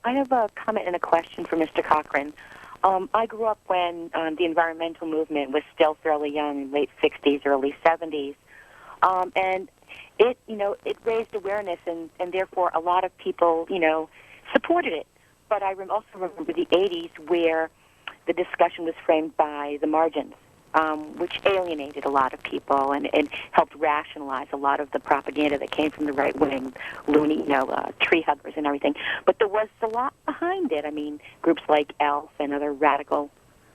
I have a comment and a question for Mr. Cochran. I grew up when the environmental movement was still fairly young, late 60s, early 70s. And it raised awareness, and therefore a lot of people, supported it. But I also remember the 80s where the discussion was framed by the margins, which alienated a lot of people and helped rationalize a lot of the propaganda that came from the right wing, loony, tree huggers and everything. But there was a lot behind it. I mean, groups like ELF and other radical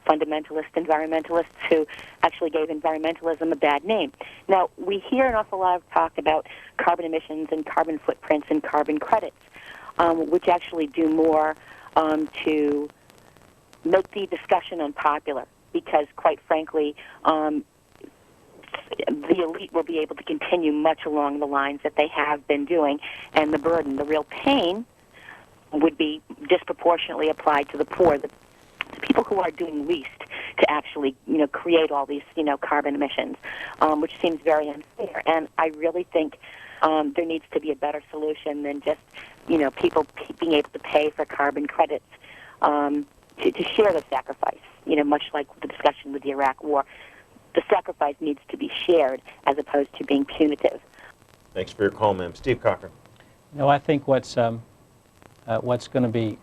fundamentalist environmentalists who actually gave environmentalism a bad name. Now, we hear an awful lot of talk about carbon emissions and carbon footprints and carbon credits, which actually do more to make the discussion unpopular because, quite frankly, the elite will be able to continue much along the lines that they have been doing, and the burden, the real pain, would be disproportionately applied to the poor, the people who are doing least to actually, create all these, carbon emissions, which seems very unfair. And I really think there needs to be a better solution than just, people being able to pay for carbon credits to share the sacrifice, much like the discussion with the Iraq War. The sacrifice needs to be shared as opposed to being punitive. Thanks for your call, ma'am. Steve Cochran. I think what's going to be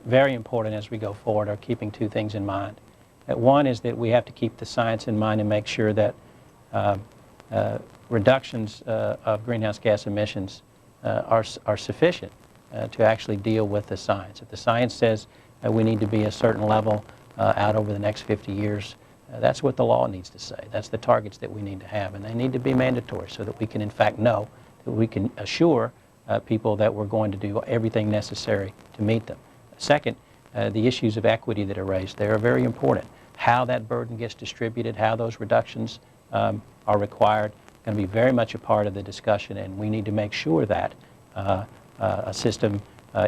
very important as we go forward are keeping two things in mind. One is that we have to keep the science in mind and make sure that reductions of greenhouse gas emissions are sufficient to actually deal with the science. If the science says we need to be a certain level out over the next 50 years, that's what the law needs to say. That's the targets that we need to have, and they need to be mandatory so that we can in fact know, that we can assure people that we're going to do everything necessary to meet them. Second, the issues of equity that are raised, they are very important. How that burden gets distributed, how those reductions are required, going to be very much a part of the discussion, and we need to make sure that a system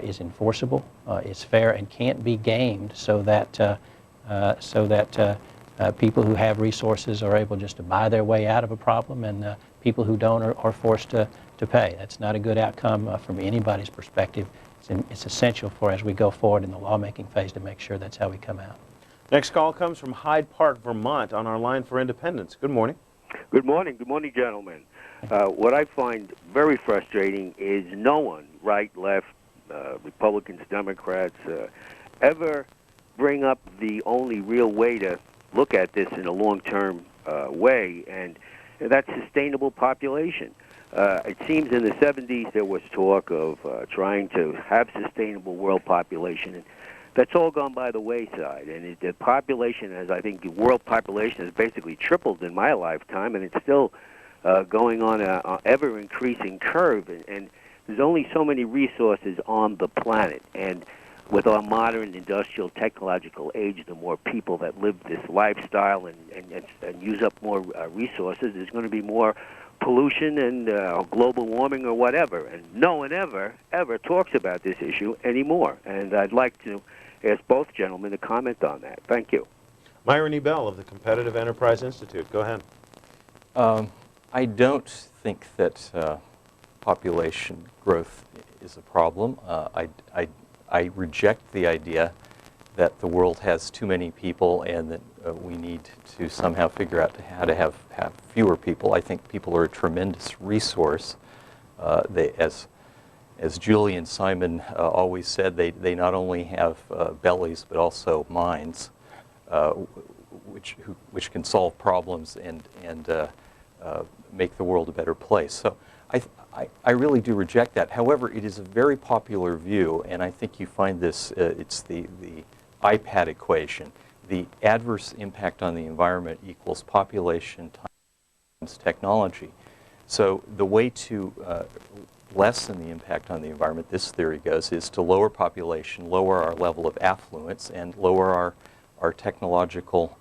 is enforceable, is fair, and can't be gamed so that people who have resources are able just to buy their way out of a problem, and people who don't are forced to pay. That's not a good outcome from anybody's perspective. It's essential for, as we go forward in the lawmaking phase, to make sure that's how we come out. Next call comes from Hyde Park, Vermont, on our line for independence. Good morning. Good morning. Good morning, gentlemen. What I find very frustrating is no one, right, left, Republicans, Democrats, ever bring up the only real way to look at this in a long-term way, and that's sustainable population. It seems in the 70s there was talk of trying to have sustainable world population, and that's all gone by the wayside. And the population, I think the world population has basically tripled in my lifetime, and it's still going on an ever-increasing curve. And there's only so many resources on the planet. And with our modern industrial technological age, the more people that live this lifestyle and use up more resources, there's going to be more pollution and global warming or whatever. And no one ever talks about this issue anymore. And I'd like to ask both gentlemen to comment on that. Thank you. Myron E. Bell of the Competitive Enterprise Institute. Go ahead. I don't think that population growth is a problem. I reject the idea that the world has too many people and that we need to somehow figure out how to have fewer people. I think people are a tremendous resource. As Julian Simon always said, they not only have bellies but also minds, which can solve problems and make the world a better place. So I really do reject that. However, it is a very popular view, and I think you find this, it's the iPad equation. The adverse impact on the environment equals population times technology. So the way to lessen the impact on the environment, this theory goes, is to lower population, lower our level of affluence, and lower our technological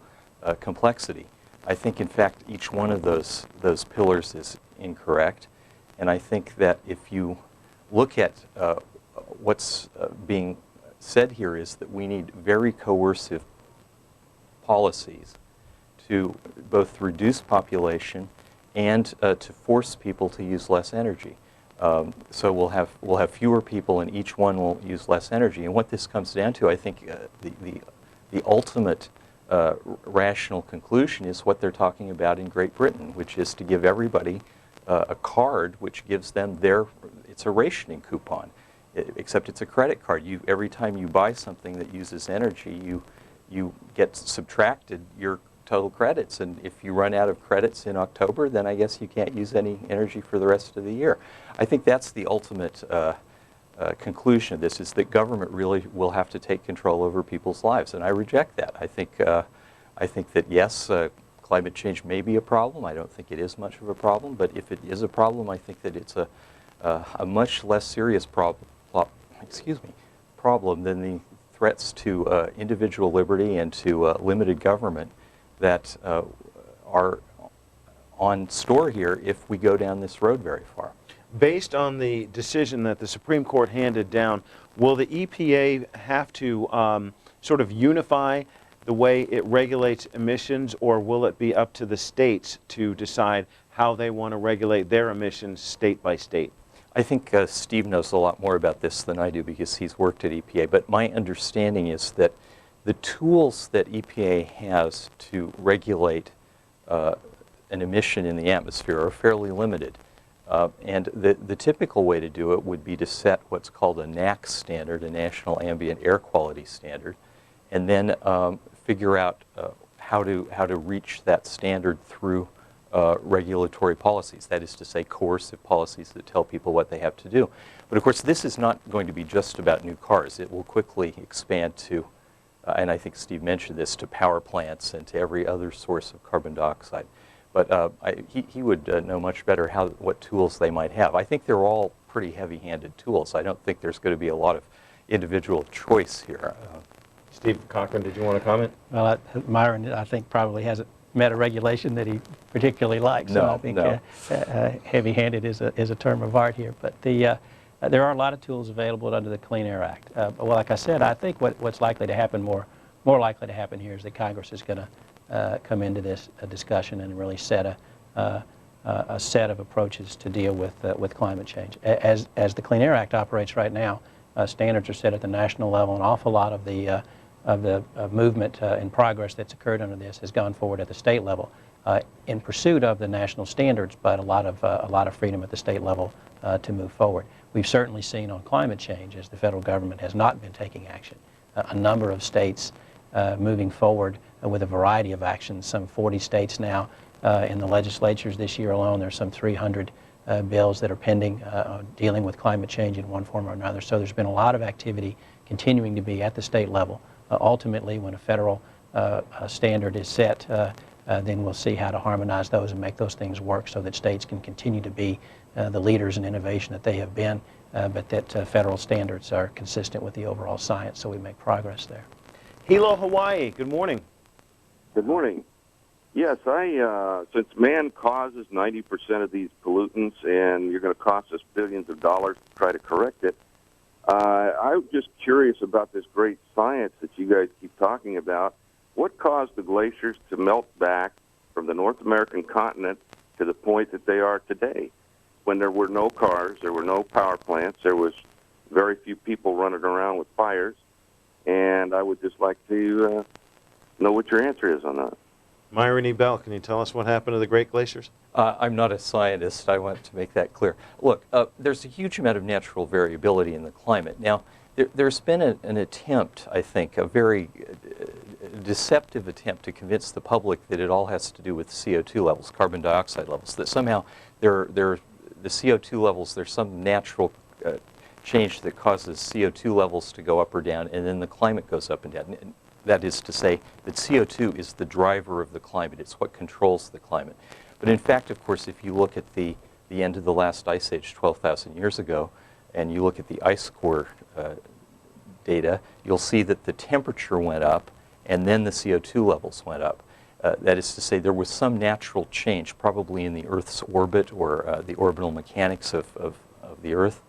complexity. I think, in fact, each one of those pillars is incorrect. And I think that if you look at what's being said here is that we need very coercive policies to both reduce population and to force people to use less energy. So we'll have fewer people, and each one will use less energy. And what this comes down to, I think, the ultimate rational conclusion is what they're talking about in Great Britain, which is to give everybody a card which gives them it's a rationing coupon, except it's a credit card. Every time you buy something that uses energy, you get subtracted your total credits, and if you run out of credits in October, then I guess you can't use any energy for the rest of the year. I think that's the ultimate conclusion of this, is that government really will have to take control over people's lives, and I reject that. I think that yes, climate change may be a problem. I don't think it is much of a problem, but if it is a problem, I think that it's a much less serious problem than the threats to individual liberty and to limited government that are on store here if we go down this road very far. Based on the decision that the Supreme Court handed down, will the EPA have to sort of unify the way it regulates emissions, or will it be up to the states to decide how they want to regulate their emissions state by state? I think Steve knows a lot more about this than I do because he's worked at EPA, but my understanding is that the tools that EPA has to regulate an emission in the atmosphere are fairly limited. And the typical way to do it would be to set what's called a NAAQS standard, a National Ambient Air Quality Standard, and then figure out how to reach that standard through regulatory policies. That is to say, coercive policies that tell people what they have to do. But of course, this is not going to be just about new cars. It will quickly expand to, and I think Steve mentioned this, to power plants and to every other source of carbon dioxide. But he would know much better what tools they might have. I think they're all pretty heavy-handed tools. I don't think there's going to be a lot of individual choice here. Steve Cochran, did you want to comment? Well, Myron, I think, probably hasn't met a regulation that he particularly likes. No, so I think heavy-handed is a term of art here. But there are a lot of tools available under the Clean Air Act. But like I said, I think what's likely to happen, more likely to happen here, is that Congress is going to come into this discussion and really set a set of approaches to deal with climate change. As the Clean Air Act operates right now, standards are set at the national level. An awful lot of the movement and progress that's occurred under this has gone forward at the state level in pursuit of the national standards, but a lot of freedom at the state level to move forward. We've certainly seen on climate change, as the federal government has not been taking action, a number of states moving forward with a variety of actions. Some 40 states now in the legislatures this year alone. There's some 300 bills that are pending dealing with climate change in one form or another. So there's been a lot of activity continuing to be at the state level. Ultimately, when a federal standard is set, then we'll see how to harmonize those and make those things work so that states can continue to be the leaders in innovation that they have been, but that federal standards are consistent with the overall science, so we make progress there. Hilo, Hawaii, good morning. Good morning. Yes, since man causes 90% of these pollutants and you're going to cost us billions of dollars to try to correct it, I'm just curious about this great science that you guys keep talking about. What caused the glaciers to melt back from the North American continent to the point that they are today, when there were no cars, there were no power plants, there was very few people running around with fires? And I would just like to know what your answer is on that. Myron E. Bell, can you tell us what happened to the Great Glaciers? I'm not a scientist. I want to make that clear. Look, there's a huge amount of natural variability in the climate. Now, there's been an attempt, I think, a very deceptive attempt to convince the public that it all has to do with CO2 levels, carbon dioxide levels, that somehow the CO2 levels, there's some natural change that causes CO2 levels to go up or down, and then the climate goes up and down. That is to say that CO2 is the driver of the climate. It's what controls the climate. But in fact, of course, if you look at the end of the last ice age 12,000 years ago, and you look at the ice core data, you'll see that the temperature went up, and then the CO2 levels went up. That is to say, there was some natural change, probably in the Earth's orbit or the orbital mechanics of the Earth,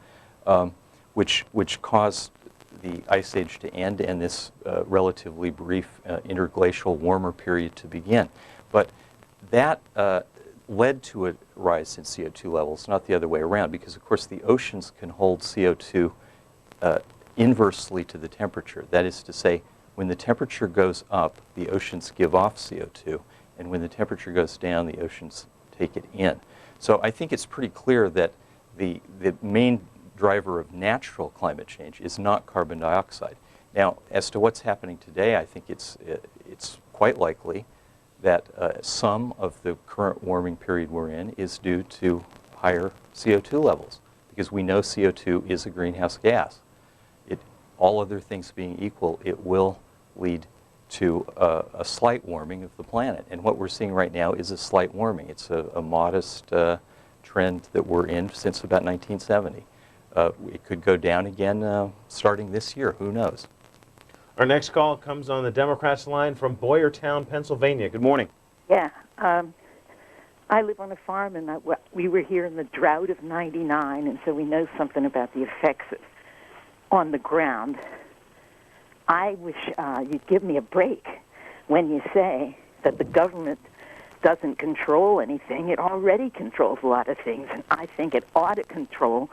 which caused the ice age to end and this relatively brief interglacial warmer period to begin. But that led to a rise in CO2 levels, not the other way around, because of course the oceans can hold CO2 inversely to the temperature. That is to say, when the temperature goes up, the oceans give off CO2, and when the temperature goes down, the oceans take it in. So I think it's pretty clear that the main driver of natural climate change is not carbon dioxide. Now, as to what's happening today, I think it's quite likely that some of the current warming period we're in is due to higher CO2 levels, because we know CO2 is a greenhouse gas. All other things being equal, it will lead to a slight warming of the planet. And what we're seeing right now is a slight warming. It's a modest trend that we're in since about 1970. It could go down again starting this year. Who knows? Our next call comes on the Democrats line from Boyertown, Pennsylvania. Good morning. Yeah. I live on a farm, and we were here in the drought of '99, and so we know something about the effects on the ground. I wish you'd give me a break when you say that the government doesn't control anything. It already controls a lot of things, and I think it ought to control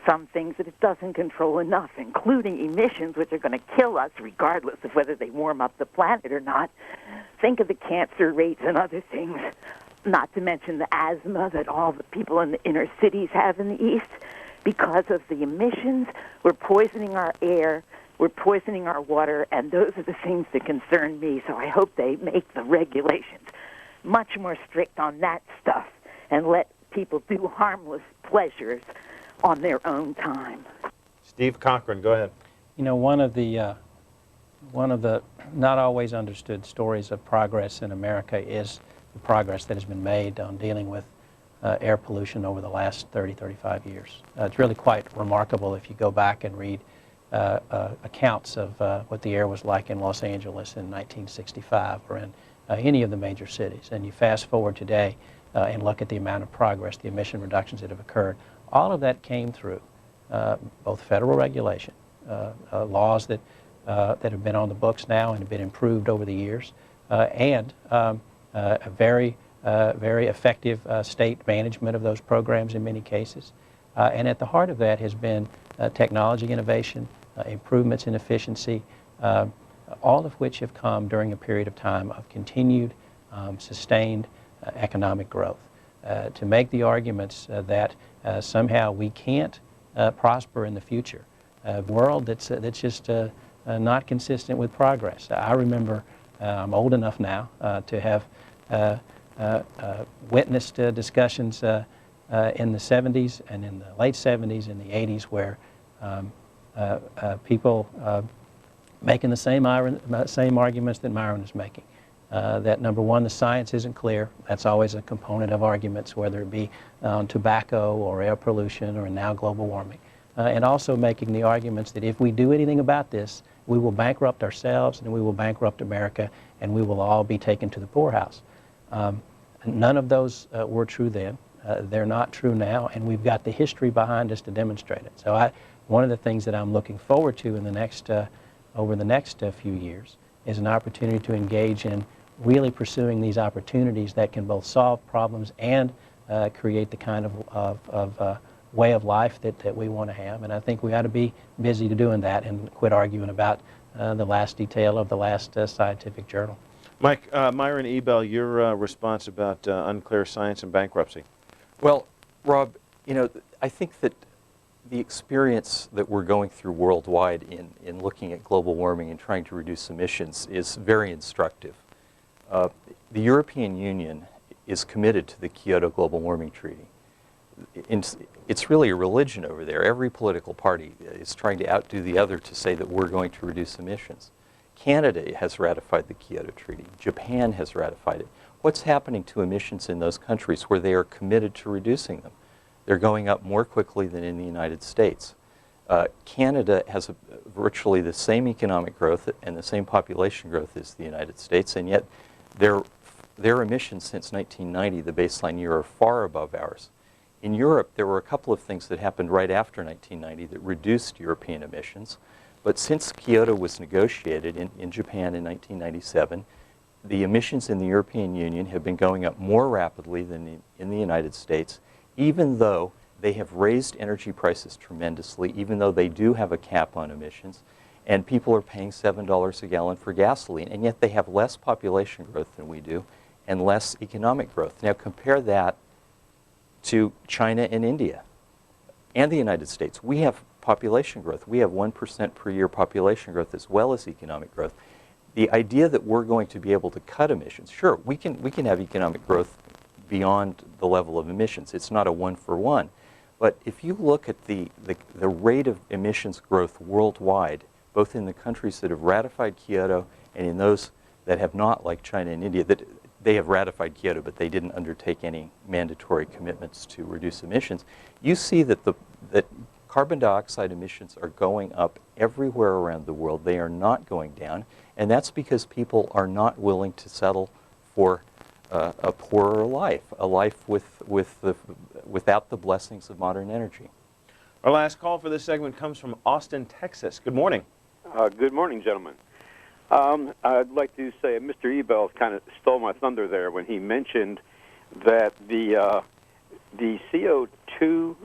some things that it doesn't control enough, including emissions, which are going to kill us regardless of whether they warm up the planet or not. Think of the cancer rates and other things, not to mention the asthma that all the people in the inner cities have in the East. Because of the emissions, we're poisoning our air, we're poisoning our water, and those are the things that concern me. So I hope they make the regulations much more strict on that stuff and let people do harmless pleasures on their own time. Steve Cochran, go ahead. You know, one of the not always understood stories of progress in America is the progress that has been made on dealing with air pollution over the last 30, 35 years. It's really quite remarkable if you go back and read accounts of what the air was like in Los Angeles in 1965 or in any of the major cities. And you fast forward today and look at the amount of progress, the emission reductions that have occurred. All of that came through both federal regulation, laws that have been on the books now and have been improved over the years, and a very effective state management of those programs in many cases. And at the heart of that has been technology innovation, improvements in efficiency, all of which have come during a period of time of continued, sustained economic growth. To make the arguments that somehow we can't prosper in the future, a world that's just not consistent with progress. I remember, I'm old enough now to have witnessed discussions in the 70s and in the late 70s and the 80s where people making the same arguments that Myron is making. That number one, the science isn't clear. That's always a component of arguments, whether it be on tobacco or air pollution or now global warming. And also making the arguments that if we do anything about this, we will bankrupt ourselves and we will bankrupt America and we will all be taken to the poorhouse. None of those were true then. They're not true now, and we've got the history behind us to demonstrate it. So one of the things that I'm looking forward to in the next, over the next few years is an opportunity to engage in really pursuing these opportunities that can both solve problems and create the kind of way of life that we want to have. And I think we ought to be busy to doing that and quit arguing about the last detail of the last scientific journal. Mike, Myron Ebell, your response about unclear science and bankruptcy. Well, Rob, you know, I think that the experience that we're going through worldwide in looking at global warming and trying to reduce emissions is very instructive. The European Union is committed to the Kyoto Global Warming Treaty. It's really a religion over there. Every political party is trying to outdo the other to say that we're going to reduce emissions. Canada has ratified the Kyoto Treaty. Japan has ratified it. What's happening to emissions in those countries where they are committed to reducing them? They're going up more quickly than in the United States. Canada has virtually the same economic growth and the same population growth as the United States, and yet their emissions since 1990, the baseline year, are far above ours. In Europe, there were a couple of things that happened right after 1990 that reduced European emissions. But since Kyoto was negotiated in Japan in 1997, the emissions in the European Union have been going up more rapidly than in the United States, even though they have raised energy prices tremendously, even though they do have a cap on emissions, and people are paying $7 a gallon for gasoline, and yet they have less population growth than we do and less economic growth. Now compare that to China and India and the United States. We have population growth. We have 1% per year population growth as well as economic growth. The idea that we're going to be able to cut emissions, sure, we can have economic growth beyond the level of emissions. It's not a one-for-one. But if you look at the rate of emissions growth worldwide, both in the countries that have ratified Kyoto and in those that have not, like China and India, that they have ratified Kyoto, but they didn't undertake any mandatory commitments to reduce emissions, you see that that carbon dioxide emissions are going up everywhere around the world. They are not going down, and that's because people are not willing to settle for a poorer life, a life without the blessings of modern energy. Our last call for this segment comes from Austin, Texas. Good morning. Good morning, gentlemen. I'd like to say Mr. Ebell kind of stole my thunder there when he mentioned that the CO2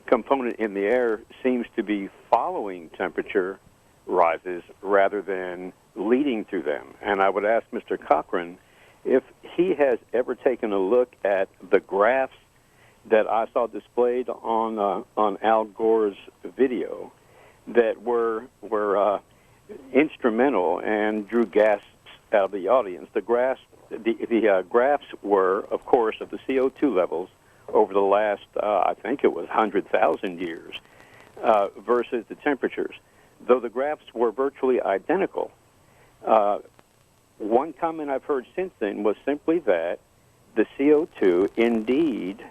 component in the air seems to be following temperature rises rather than leading to them. And I would ask Mr. Cochran if he has ever taken a look at the graphs that I saw displayed on Al Gore's video that were instrumental and drew gasps out of the audience. The graphs were, of course, of the CO2 levels over the last, I think it was 100,000 years, versus the temperatures. Though the graphs were virtually identical, one comment I've heard since then was simply that the CO2 indeed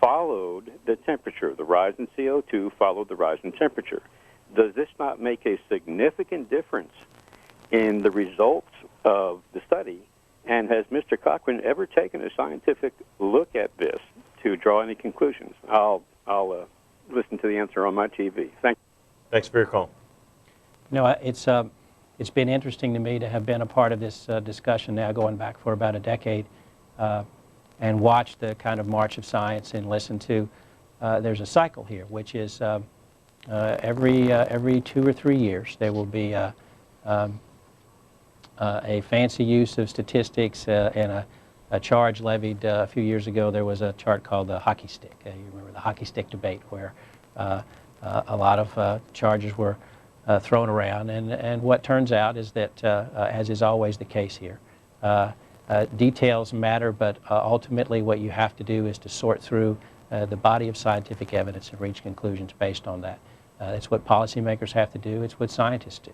followed the temperature. The rise in CO2 followed the rise in temperature. Does this not make a significant difference in the results of the study? And has Mr. Cochran ever taken a scientific look at this to draw any conclusions? I'll listen to the answer on my TV. Thanks for your call. No, it's been interesting to me to have been a part of this discussion now going back for about a decade and watch the kind of march of science and listen to, there's a cycle here, which is every 2 or 3 years there will be a fancy use of statistics and a charge levied. A few years ago there was a chart called the hockey stick. You remember the hockey stick debate where a lot of charges were thrown around, and what turns out is that, as is always the case here, details matter, but ultimately what you have to do is to sort through the body of scientific evidence and reach conclusions based on that. It's what policymakers have to do. It's what scientists do.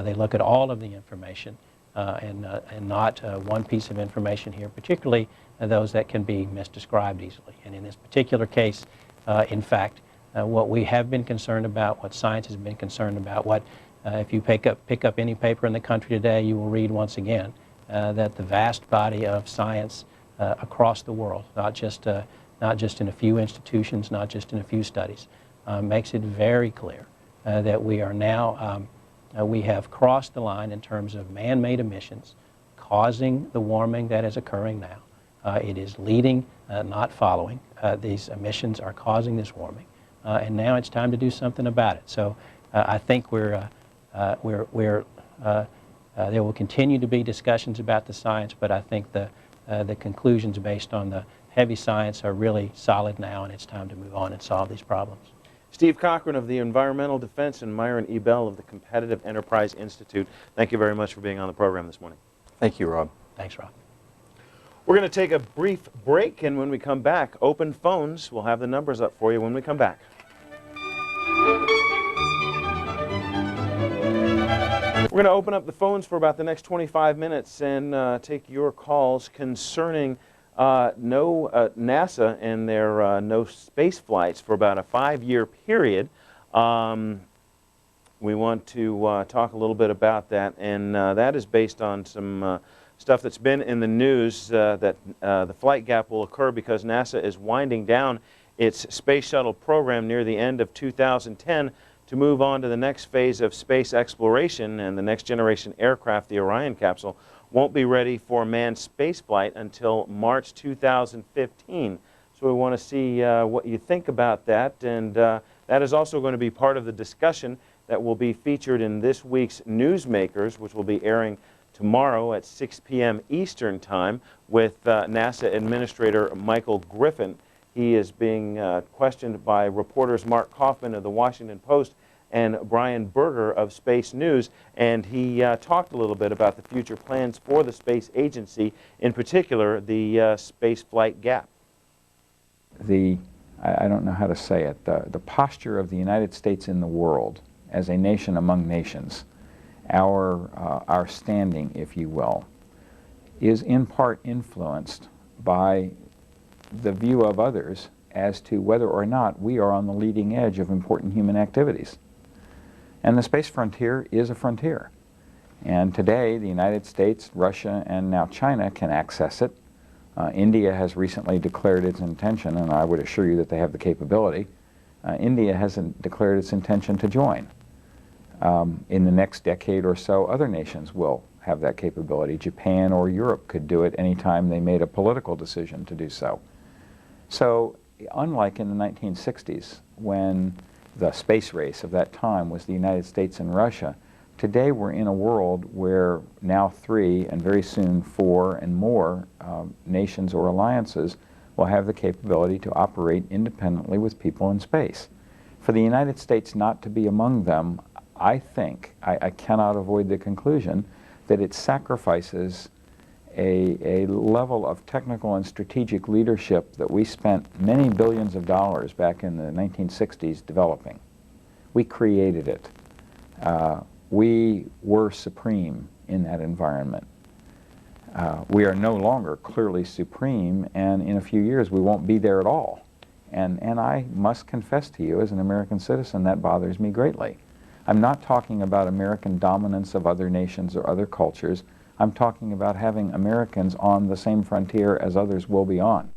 They look at all of the information and not one piece of information here, particularly those that can be misdescribed easily. And in this particular case, in fact, what we have been concerned about, what science has been concerned about, what if you pick up any paper in the country today, you will read once again that the vast body of science across the world, not just in a few institutions, not just in a few studies, makes it very clear that we are now, we have crossed the line in terms of man-made emissions causing the warming that is occurring now. It is leading, not following. These emissions are causing this warming. And now it's time to do something about it. So I think there will continue to be discussions about the science, but I think the conclusions based on the heavy science are really solid now, and it's time to move on and solve these problems. Steve Cochran of the Environmental Defense and Myron Ebell of the Competitive Enterprise Institute, thank you very much for being on the program this morning. Thank you, Rob. Thanks, Rob. We're going to take a brief break, and when we come back, open phones. We'll have the numbers up for you when we come back. We're going to open up the phones for about the next 25 minutes and take your calls concerning NASA and their no space flights for about a 5-year period. We want to talk a little bit about that, and that is based on some stuff that's been in the news that the flight gap will occur because NASA is winding down its space shuttle program near the end of 2010 to move on to the next phase of space exploration, and the next generation aircraft, the Orion capsule, won't be ready for manned spaceflight until March 2015. So we want to see what you think about that, and that is also going to be part of the discussion that will be featured in this week's Newsmakers, which will be airing tomorrow at 6 p.m. Eastern Time with NASA Administrator Michael Griffin. He is being questioned by reporters Mark Kaufman of the Washington Post and Brian Berger of Space News, and he talked a little bit about the future plans for the space agency, in particular the space flight gap. I don't know how to say it, the posture of the United States in the world as a nation among nations, our standing, if you will, is in part influenced by the view of others as to whether or not we are on the leading edge of important human activities. And the space frontier is a frontier. And today, the United States, Russia, and now China can access it. India has recently declared its intention, and I would assure you that they have the capability. India hasn't declared its intention to join. In the next decade or so, other nations will have that capability. Japan or Europe could do it anytime they made a political decision to do so. So, unlike in the 1960s, when the space race of that time was the United States and Russia, today we're in a world where now 3 and very soon 4 and more nations or alliances will have the capability to operate independently with people in space. For the United States not to be among them, I think, I cannot avoid the conclusion that it sacrifices a level of technical and strategic leadership that we spent many billions of dollars back in the 1960s developing. We created it. We were supreme in that environment. We are no longer clearly supreme, and in a few years we won't be there at all. And I must confess to you, as an American citizen, that bothers me greatly. I'm not talking about American dominance of other nations or other cultures. I'm talking about having Americans on the same frontier as others will be on.